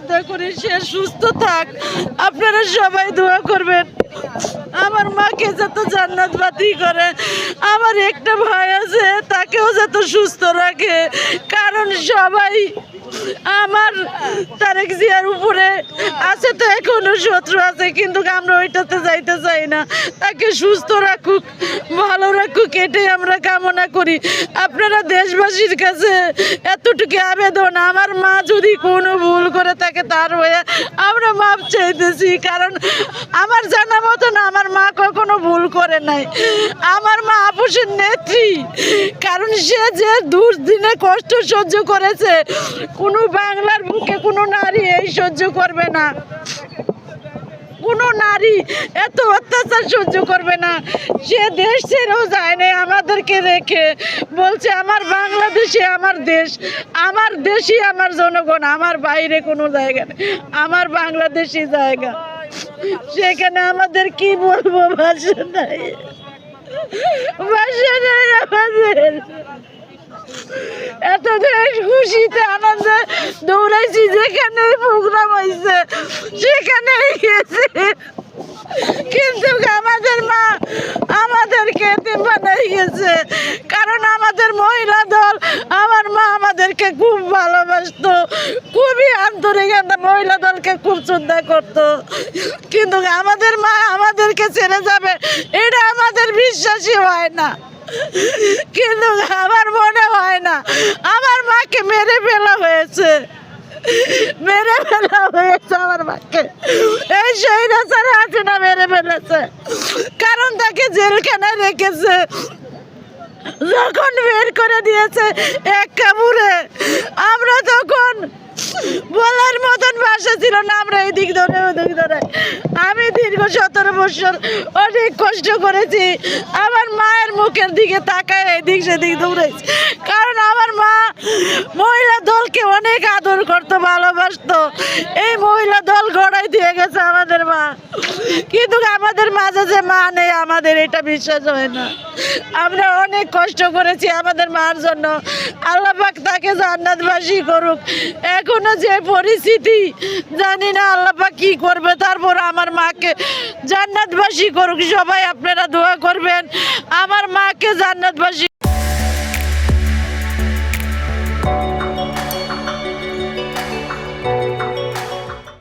দোয়া করি সে সুস্থ থাক। আপনারা সবাই দোয়া করবেন আমার মাকে যত জান্নাতবাসী করে। আমার একটা ভাই আছে, তাকেও যত সুস্থ রাখে, কারণ সবাই আমার তারেক জিয়ার উপরে আছে, তো এখনো শত্রু আছে, কিন্তু আমরা ওইটাতে যাইতে চাই না। তাকে সুস্থ রাখুক, ভালো রাখুক, এটাই আমরা কামনা করি। আপনারা দেশবাসীর কাছে এতটুকু আবেদন, আমার মা যদি কোনো ভুল করে থাকে তার হয়ে আমরা মাপ চাইতেছি, কারণ আমার জানা মতন আমার মা কখনো ভুল করে নাই। আমার মা আপোষের নেত্রী, কারণ সে যে দুর্দিনে কষ্ট সহ্য করেছে, কোনো বাংলার বুকে কোনো নারী এই সহ্য করবে না, কোনো নারী এত অত্যাচার সহ্য করবে না। সে দেশ ছেড়েও যায় না আমাদেরকে রেখে, বলছে আমার বাংলাদেশে আমার দেশ, আমার দেশই আমার জনগণ, আমার বাইরে কোনো জায়গা নেই, আমার বাংলাদেশই জায়গা। সেখানে আমাদের কি বলবো, ভাষা নাই, ভাষা নাই আমাদের। এত খুশিতে আনন্দে দৌড়াইছি, যেখানে প্রোগ্রাম হয়েছে সেখানেই গেছে, কিন্তু আমাদের মা আমাদেরকে এতিম বানাই গেছে। কারণ আমাদের মহিলা দল, আমার মা আমাদেরকে খুব ভালোবাসতো, খুবই আন্তরিক, মহিলা দলকে খুব শ্রদ্ধা করতো, কিন্তু আমাদের মা আমাদেরকে ছেড়ে যাবে এটা আমাদের বিশ্বাসই হয় না। কিন্তু আমার মনে হয় না, আমার মাকে মেরে ফেলা হয়েছে, মেরে ফেলা হয়েছে আমার মাকে। এই স্বৈরাচার হাসিনা মেরে ফেলেছে, কারণ তাকে জেলখানায় রেখেছে। যখন বের করে দিয়েছে এক কামড়ে, আমরা তখন বলার মতন ভাষা ছিল না, আমরা এদিক ধরে ওদিক ধরে। আমি দীর্ঘ 17 বছর অনেক কষ্ট করেছি, আমার মায়ের মুখের দিকে তাকায় এদিক সেদিক দৌড়েছি, কারণ আমার মা মহিলা দলকে অনেক আদর করতো, ভালোবাসতো। এই মহিলা দল গড়াই দিয়ে গেছে আমাদের মা, কিন্তু আমাদের মাঝে যে মা নেই আমাদের এটা বিশ্বাস হয় না। আমরা অনেক কষ্ট করেছি আমাদের মার জন্য, আল্লাহ পাক তাকে জান্নাতবাসী করুক। এখনো যে পরিস্থিতি জানি না আল্লাহ পাক কি করবে, তারপর আমার মাকে জান্নাতবাসী করুক। সবাই আপনারা দোয়া করবেন আমার মাকে জান্নাতবাসী